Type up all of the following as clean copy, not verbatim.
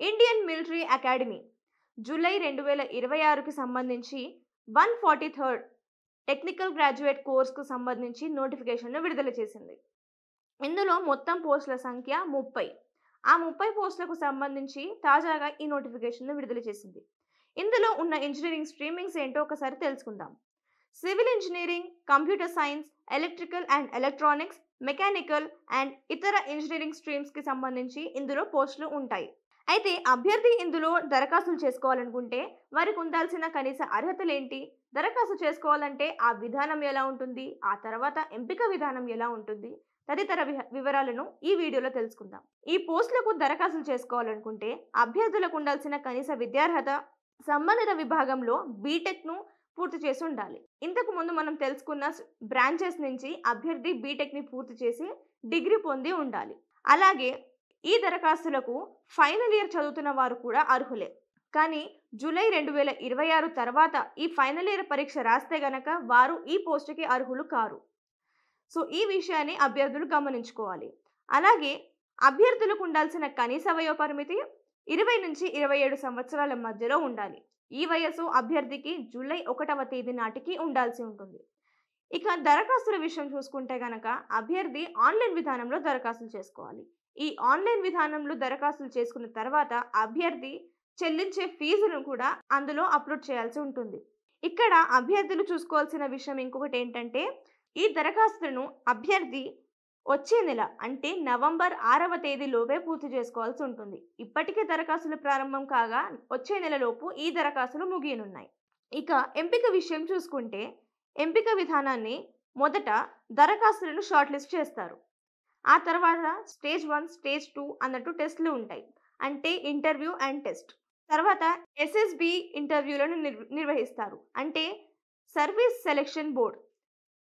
Indian military academy July 2026కి సంబంధించి 143rd technical graduate కోర్సుకు సంబంధించి నోటిఫికేషన్ను విడుదల చేసింది. ఇందులో మొత్తం పోస్టుల సంఖ్య 30. ఆ 30 పోస్టులకు సంబంధించి తాజాగా ఈ నోటిఫికేషన్ను విడుదల చేసింది. ఇందులో ఉన్న ఇంజనీరింగ్ స్ట్రీమింగ్స్ ఏంటో ఒకసారి తెలుసుకుందాం. Civil engineering, computer science, electrical and electronics, mechanical and ఇతర ఇంజనీరింగ్ స్ట్రీమ్స్కి సంబంధించి ఇందులో పోస్టులు ఉంటాయి. అయితే అభ్యర్థి ఇందులో దరఖాస్తులు చేసుకోవాలనుకుంటే వారికి ఉండాల్సిన కనీస అర్హతలేంటి, దరఖాస్తు చేసుకోవాలంటే ఆ విధానం ఎలా ఉంటుంది, ఆ తర్వాత ఎంపిక విధానం ఎలా ఉంటుంది తదితర వివరాలను ఈ వీడియోలో తెలుసుకుందాం. ఈ పోస్టులకు దరఖాస్తులు చేసుకోవాలనుకుంటే అభ్యర్థులకు ఉండాల్సిన కనీస విద్యార్హత సంబంధిత విభాగంలో బీటెక్ను పూర్తి చేసి ఉండాలి. ఇంతకు ముందు మనం తెలుసుకున్న బ్రాంచెస్ నుంచి అభ్యర్థి బీటెక్ని పూర్తి చేసి డిగ్రీ పొంది ఉండాలి. అలాగే ఈ దరఖాస్తులకు ఫైనల్ ఇయర్ చదువుతున్న వారు కూడా అర్హులే. కానీ జూలై 2026 తర్వాత ఈ ఫైనల్ ఇయర్ పరీక్ష రాస్తే గనక వారు ఈ పోస్టుకి అర్హులు కారు. సో ఈ విషయాన్ని అభ్యర్థులు గమనించుకోవాలి. అలాగే అభ్యర్థులకు ఉండాల్సిన కనీస వయో పరిమితి 20 నుంచి 27 సంవత్సరాల మధ్యలో ఉండాలి. ఈ వయసు అభ్యర్థికి జూలై 1వ తేదీ నాటికి ఉండాల్సి ఉంటుంది. ఇక దరఖాస్తుల విషయం చూసుకుంటే గనక అభ్యర్థి ఆన్లైన్ విధానంలో దరఖాస్తులు చేసుకోవాలి. ఈ ఆన్లైన్ విధానంలో దరఖాస్తులు చేసుకున్న తర్వాత అభ్యర్థి చెల్లించే ఫీజును కూడా అందులో అప్లోడ్ చేయాల్సి ఉంటుంది. ఇక్కడ అభ్యర్థులు చూసుకోవాల్సిన విషయం ఇంకొకటి ఏంటంటే, ఈ దరఖాస్తులను అభ్యర్థి వచ్చే నెల అంటే నవంబర్ 6వ తేదీలోపే పూర్తి చేసుకోవాల్సి ఉంటుంది. ఇప్పటికే దరఖాస్తులు ప్రారంభం కాగా వచ్చే నెలలోపు ఈ దరఖాస్తులు ముగియనున్నాయి. ఇక ఎంపిక విషయం చూసుకుంటే ఎంపిక విధానాన్ని మొదట దరఖాస్తులను షార్ట్ లిస్ట్ చేస్తారు. ఆ తర్వాత స్టేజ్ 1, స్టేజ్ 2 అన్నట్టు టెస్టులు ఉంటాయి. అంటే ఇంటర్వ్యూ అండ్ టెస్ట్. తర్వాత ఎస్ఎస్బి ఇంటర్వ్యూలను నిర్వహిస్తారు. అంటే సర్వీస్ సెలెక్షన్ బోర్డ్.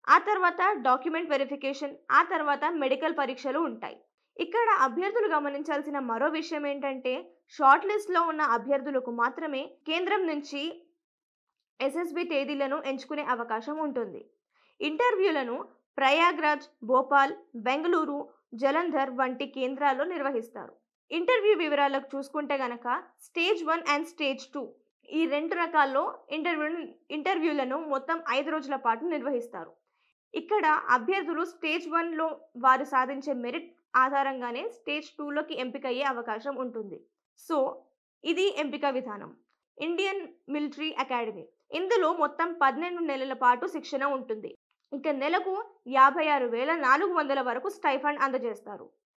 ఆ తర్వాత డాక్యుమెంట్ వెరిఫికేషన్, ఆ తర్వాత మెడికల్ పరీక్షలు ఉంటాయి. ఇక్కడ అభ్యర్థులు గమనించాల్సిన మరో విషయం ఏంటంటే, షార్ట్ లిస్ట్లో ఉన్న అభ్యర్థులకు మాత్రమే కేంద్రం నుంచి ఎస్ఎస్బి తేదీలను ఎంచుకునే అవకాశం ఉంటుంది. ఇంటర్వ్యూలను ప్రయాగ్రాజ్, భోపాల్, బెంగళూరు, జలంధర్ వంటి కేంద్రాల్లో నిర్వహిస్తారు. ఇంటర్వ్యూ వివరాలకు చూసుకుంటే గనక స్టేజ్ 1 అండ్ స్టేజ్ 2 ఈ 2 రకాల్లో ఇంటర్వ్యూలను మొత్తం 5 రోజుల పాటు నిర్వహిస్తారు. ఇక్కడ అభ్యర్థులు స్టేజ్ 1లో వారు సాధించే మెరిట్ ఆధారంగానే స్టేజ్ 2లోకి ఎంపికయ్యే అవకాశం ఉంటుంది. సో ఇది ఎంపిక విధానం. ఇండియన్ మిలిటరీ అకాడమీ ఇందులో మొత్తం 12 నెలల పాటు శిక్షణ ఉంటుంది. ఇక నెలకు 56,400 వరకు స్టైఫండ్ అందజేస్తారు.